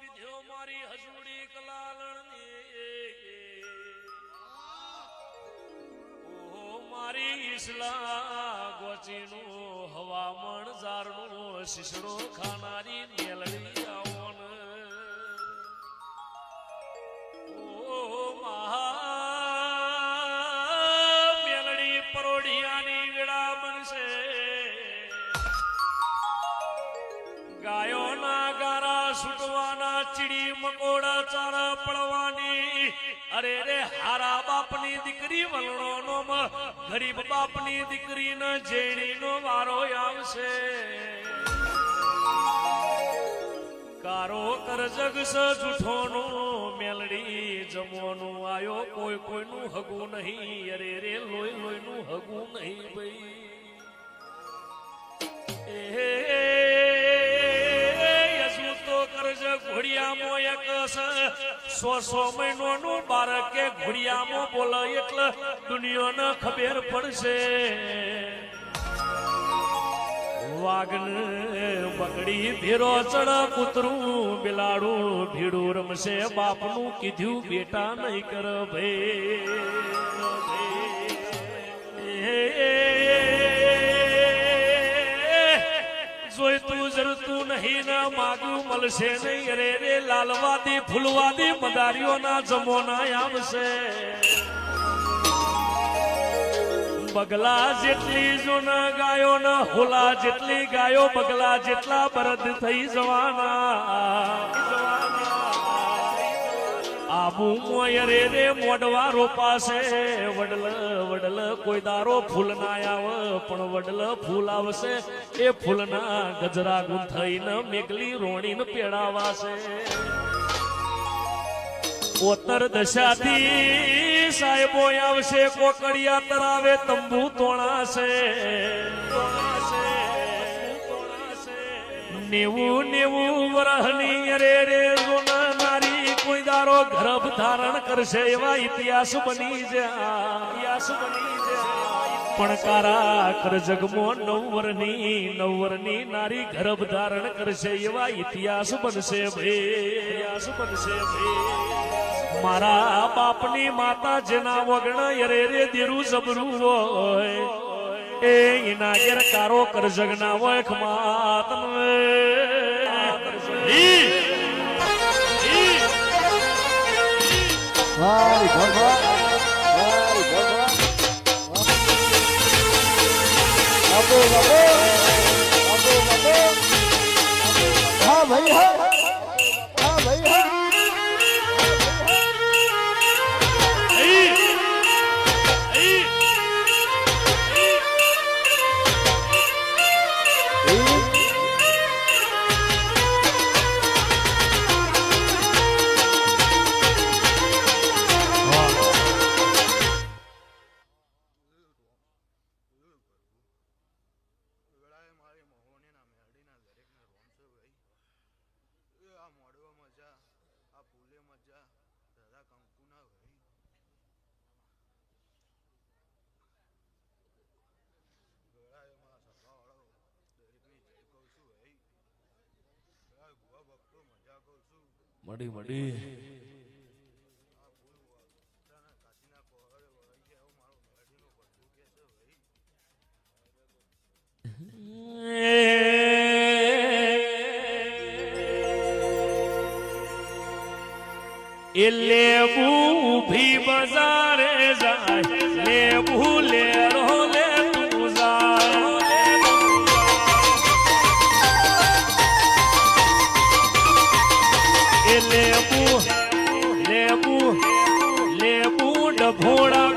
વિધ્યો મારી હસુડી કલાલણની ઓહો મારી ઈસલા ગોચીનું હવામણ ઝારનું શીશડો ખાનારી મેલડી આવન ઓહો મહા મેલડી પરોઢિયાની વેળા બનશે ગાયોના ગારા છૂટવાના ચીડી મકોડા ચારા પડવાની અરે રે હારા બાપની દીકરી વલણોનો ગરીબ બાપની દીકરીને જેણીનો વારો આવશે કારો કર જગસ જૂઠોનું મેલડી જમવાનું આયો કોઈ કોઈનું હગું નહીં અરે રે લોહી લોહીનું હગું નહીં ભાઈ ઘોડિયામાં એક 100 મહિનાનું બાળકે ઘોડિયામાં બોલે એટલે દુનિયાને ખબર પડશે વાઘને બકડી ભેરો ચડ કૂતરું બિલાડું ભીડું રમશે બાપનું કીધું બેટા નહીં કર જોઈતું જરતું નહીં ના માગ્યું મળશે નહીં અરે રે લાલવાદી ફૂલવાદી મદારીઓના જમોના આવશે બગલા જેટલી જોના ગાયો ના હોલા જેટલી ગાયો બગલા જેટલા બરદ થઈ જવાના આબુ મોય રે રે મોડવા રોપાશે વડલ વડલ કોઈ દારો ફૂલ ના આવે પણ વડલ ફૂલ આવશે એ ફૂલના ગજરા ગુંથઈને મેઘલી રોણીને પેડાવાશે ઓતર દશાથી સાહેબો આવશે કોકડિયા તરાવે તંબુ તોણાશે 90 વરહની અરે રે રોના નારી કોઈ દારો ગર્ભ ધારણ કરશે એવા ઇતિહાસ બની જાય પણ કારા કર જગમો 9 વરની નારી ગર્ભ ધારણ કરશે એવા ઇતિહાસ બનશે ભાઈ મારા બાપની માતા જેના વગણ અરે રે દેરું જબરું હોય એ એના ઘેર કારો કર જગના હોય ખમાત हाँ भाई हाँ भाई हाँ મડી મડી લેબુ ભી બજારે જાય લેબુ લે રો લે તું લેબુ લેબુ લેબુ ડભોડા